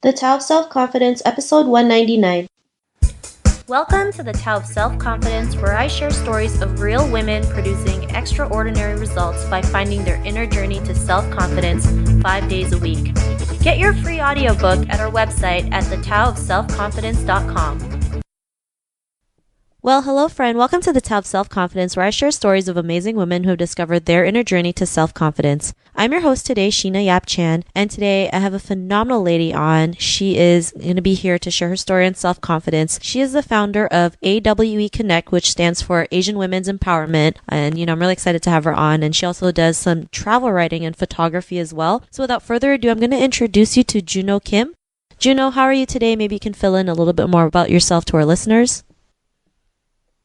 The Tao of Self-Confidence, episode 199. Welcome to the Tao of Self-Confidence, where I share stories of real women producing extraordinary results by finding their inner journey to self-confidence 5 days a week. Get your free audiobook at our website at thetaoofselfconfidence.com. Well, hello, friend. Welcome to the Tao of Self-Confidence, where I share stories of amazing women who have discovered their inner journey to self-confidence. I'm your host today, Sheena Yap Chan, and today I have a phenomenal lady on. She is going to be here to share her story on self-confidence. She is the founder of AWE Connect, which stands for Asian Women's Empowerment, and I'm really excited to have her on. And she also does some travel writing and photography as well. So without further ado, I'm going to introduce you to Juno Kim. Juno, how are you today? Maybe you can fill in a little bit more about yourself to our listeners.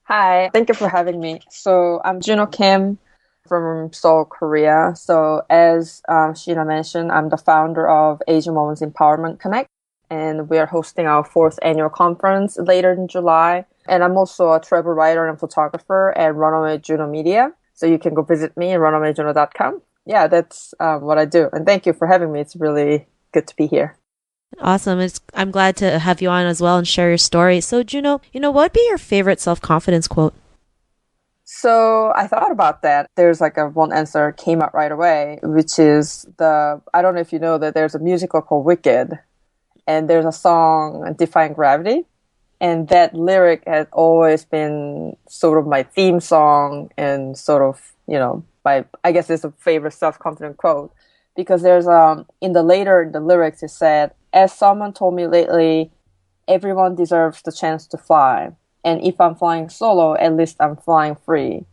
Hi, thank you for having me. So I'm Juno Kim from Seoul, Korea. So as Sheena mentioned, I'm the founder of Asian Women's Empowerment Connect, and we are hosting our fourth annual conference later in July. And I'm also a travel writer and photographer at Runaway Juno Media. So you can go visit me at runawayjuno.com. Yeah, that's what I do. And thank you for having me. It's really good to be here. Awesome. I'm glad to have you on as well and share your story. So, Juno, what would be your favorite self-confidence quote? So I thought about that. There's one answer came out right away, which is I don't know if you know that there's a musical called Wicked, and there's a song, Defying Gravity. And that lyric has always been sort of my theme song and sort of, I guess it's a favorite self-confident quote. Because there's, in the lyrics, it said, as someone told me lately, everyone deserves the chance to fly. And if I'm flying solo, at least I'm flying free.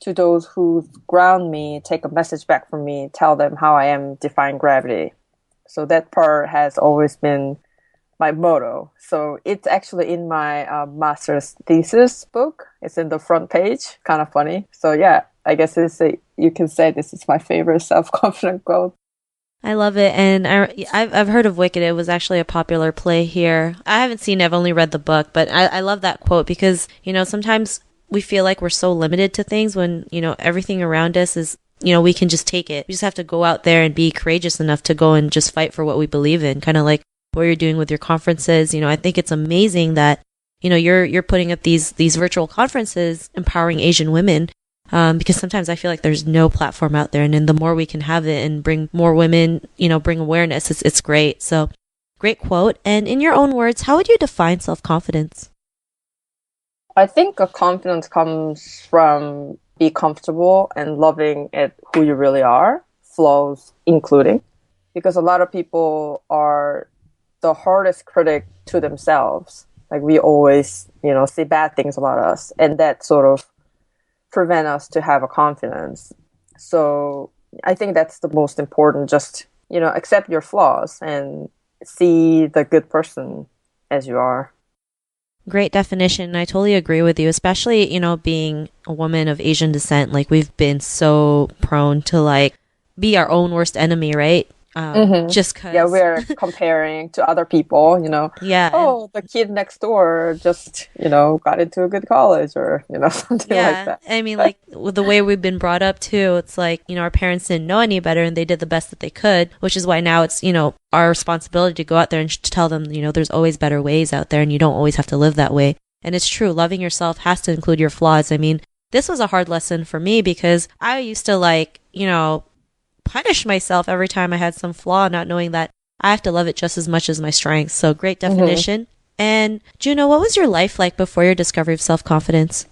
To those who ground me, take a message back from me, tell them how I am defying gravity. So that part has always been my motto. So it's actually in my master's thesis book. It's in the front page, kind of funny. So yeah, I guess you can say this is my favorite self-confident quote. I love it, and I've heard of Wicked. It was actually a popular play here. I haven't seen it, I've only read the book, but I love that quote because, sometimes we feel like we're so limited to things when, everything around us is, we can just take it. We just have to go out there and be courageous enough to go and just fight for what we believe in, kind of like what you're doing with your conferences. I think it's amazing that, you're putting up these virtual conferences empowering Asian women. Because sometimes I feel like there's no platform out there, and then the more we can have it and bring more women, bring awareness, it's great. So, great quote. And in your own words, how would you define self-confidence? I think a confidence comes from be comfortable and loving at who you really are, flaws including, because a lot of people are the hardest critic to themselves. Like we always, say bad things about us, and that sort of prevent us to have a confidence. So I think that's the most important. Just, accept your flaws and see the good person as you are. Great definition. I totally agree with you, especially, being a woman of Asian descent. Like we've been so prone to be our own worst enemy, right? Just cause. Yeah, we're comparing to other people, Yeah. Oh, the kid next door just, got into a good college or, something like that. I mean, with the way we've been brought up too, it's like, our parents didn't know any better and they did the best that they could, which is why now it's, our responsibility to go out there and to tell them, there's always better ways out there and you don't always have to live that way. And it's true. Loving yourself has to include your flaws. I mean, this was a hard lesson for me because I used to punish myself every time I had some flaw, not knowing that I have to love it just as much as my strengths. So great definition. And Juno, what was your life like before your discovery of self-confidence?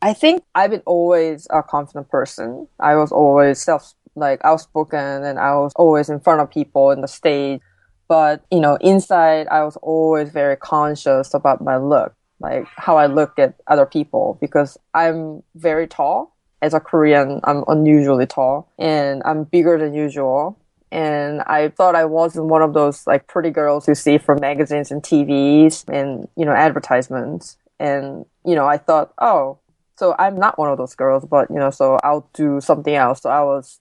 I think I've been always a confident person. I was always outspoken, and I was always in front of people in the stage. But, inside I was always very conscious about my look, like how I look at other people, because I'm very tall. As a Korean, I'm unusually tall and I'm bigger than usual. And I thought I wasn't one of those pretty girls you see from magazines and TVs and, advertisements. And, I thought, oh, so I'm not one of those girls, but, so I'll do something else. So I was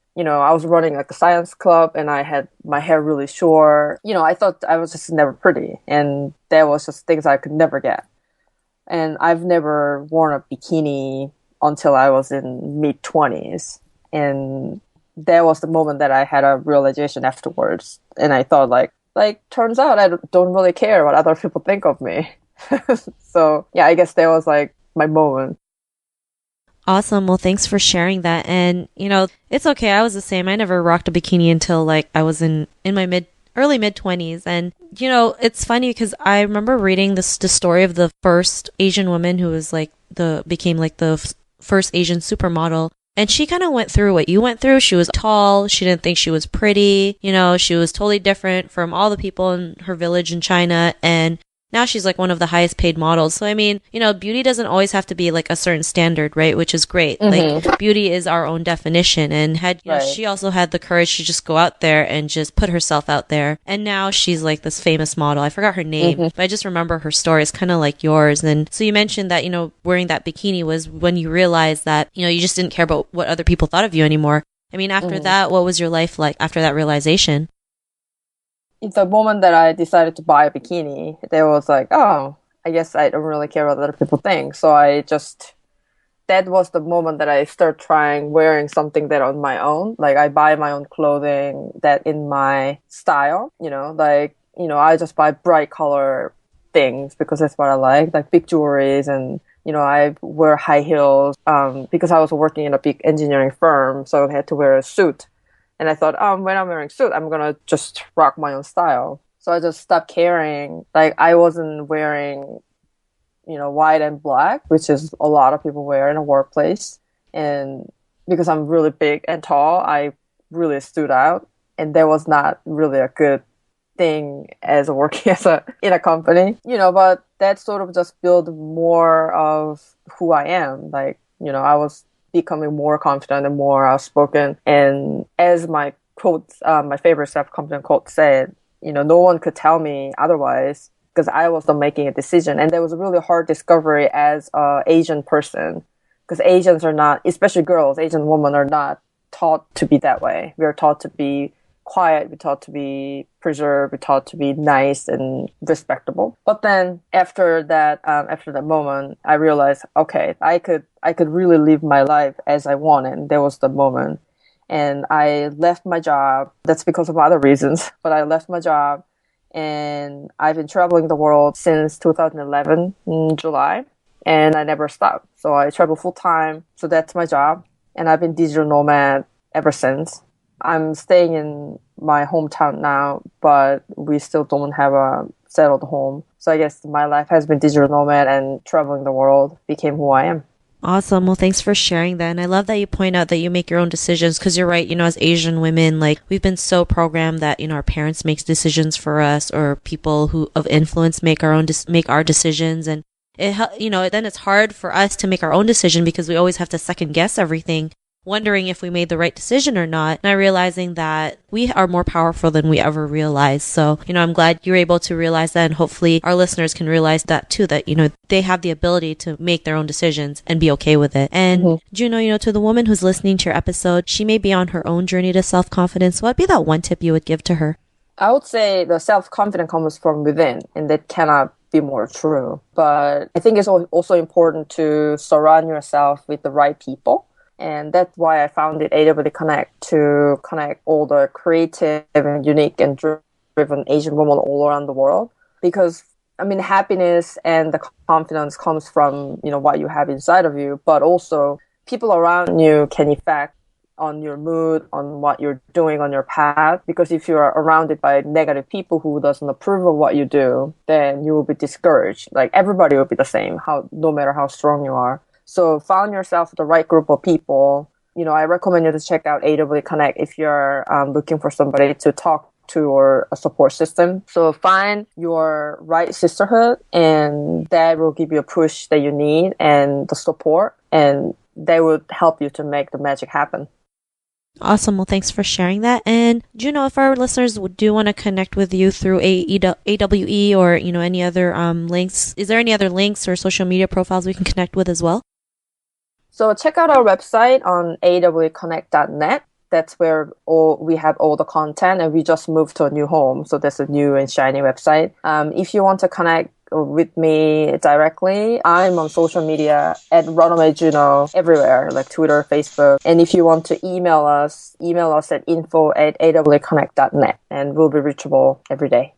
running a science club and I had my hair really short. I thought I was just never pretty, and that was just things I could never get. And I've never worn a bikini until I was in mid-20s. And that was the moment that I had a realization afterwards. And I thought like, turns out I don't really care what other people think of me. So, yeah, I guess that was like my moment. Awesome. Well, thanks for sharing that. And, it's okay. I was the same. I never rocked a bikini until like I was in my early mid 20s. And, it's funny because I remember reading the story of the first Asian woman who was like became like the first Asian supermodel. And she kind of went through what you went through. She was tall. She didn't think she was pretty. She was totally different from all the people in her village in China. And now she's like one of the highest paid models. So, I mean, beauty doesn't always have to be like a certain standard, right? Which is great. Like beauty is our own definition. And Right. she also had the courage to just go out there and just put herself out there. And now she's like this famous model. I forgot her name, but I just remember her story. It's kind of like yours. And so you mentioned that, wearing that bikini was when you realized that, you just didn't care about what other people thought of you anymore. I mean, after that, what was your life like after that realization? The moment that I decided to buy a bikini, there was like, oh, I guess I don't really care what other people think. So that was the moment that I start trying wearing something that on my own. Like I buy my own clothing that in my style, I just buy bright color things because that's what I like big jewelries and, I wear high heels, because I was working in a big engineering firm. So I had to wear a suit. And I thought, when I'm wearing a suit, I'm going to just rock my own style. So I just stopped caring. Like, I wasn't wearing, white and black, which is a lot of people wear in a workplace. And because I'm really big and tall, I really stood out. And that was not really a good thing as working in a company, but that sort of just built more of who I am. Like, I was becoming more confident and more outspoken. And as my my favorite self-confident quote said, no one could tell me otherwise because I was the making a decision. And that was a really hard discovery as an Asian person because Asians are not, especially girls, Asian women are not taught to be that way. We are taught to be quiet, we're taught to be preserved, we're taught to be nice and respectable. But then after that moment, I realized, okay, I could really live my life as I wanted. And that was the moment. And I left my job. That's because of other reasons, but I left my job and I've been traveling the world since 2011 in July and I never stopped. So I travel full time. So that's my job. And I've been digital nomad ever since. I'm staying in my hometown now, but we still don't have a settled home. So I guess my life has been digital nomad and traveling the world became who I am. Awesome. Well, thanks for sharing that. And I love that you point out that you make your own decisions because you're right. As Asian women, like we've been so programmed that, our parents make decisions for us or people who of influence make our decisions. And then it's hard for us to make our own decision because we always have to second guess everything, wondering if we made the right decision or not, and realizing that we are more powerful than we ever realized. So, I'm glad you're able to realize that, and hopefully our listeners can realize that too, that, they have the ability to make their own decisions and be okay with it. And Juno, to the woman who's listening to your episode, she may be on her own journey to self-confidence. What'd be that one tip you would give to her? I would say the self-confidence comes from within, and that cannot be more true. But I think it's also important to surround yourself with the right people. And that's why I founded AWD Connect to connect all the creative and unique and driven Asian women all around the world. Because, happiness and the confidence comes from, what you have inside of you, but also people around you can affect on your mood, on what you're doing on your path. Because if you are surrounded by negative people who doesn't approve of what you do, then you will be discouraged. Like everybody will be the same, no matter how strong you are. So find yourself the right group of people. I recommend you to check out AWD Connect if you're looking for somebody to talk to or a support system. So find your right sisterhood and that will give you a push that you need and the support and they will help you to make the magic happen. Awesome. Well, thanks for sharing that. And Juno, if our listeners do want to connect with you through AWE or, any other links, is there any other links or social media profiles we can connect with as well? So check out our website on aweconnect.net. That's where we have all the content and we just moved to a new home. So that's a new and shiny website. If you want to connect with me directly, I'm on social media at Runaway Juno everywhere, like Twitter, Facebook. And if you want to email us at info@awconnect.net, and we'll be reachable every day.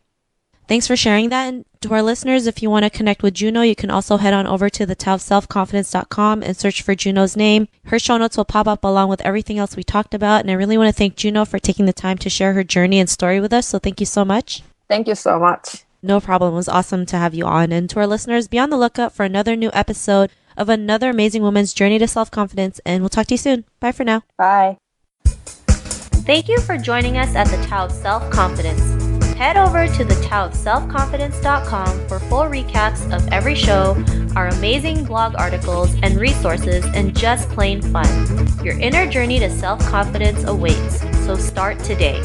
Thanks for sharing that. And to our listeners, if you want to connect with Juno, you can also head on over to thetaoofselfconfidence.com and search for Juno's name. Her show notes will pop up along with everything else we talked about. And I really want to thank Juno for taking the time to share her journey and story with us. So thank you so much. Thank you so much. No problem. It was awesome to have you on. And to our listeners, be on the lookout for another new episode of another amazing woman's journey to self-confidence. And we'll talk to you soon. Bye for now. Bye. Thank you for joining us at the Tao of Self-Confidence. Head over to thetaoofselfconfidence.com for full recaps of every show, our amazing blog articles and resources, and just plain fun. Your inner journey to self-confidence awaits, so start today.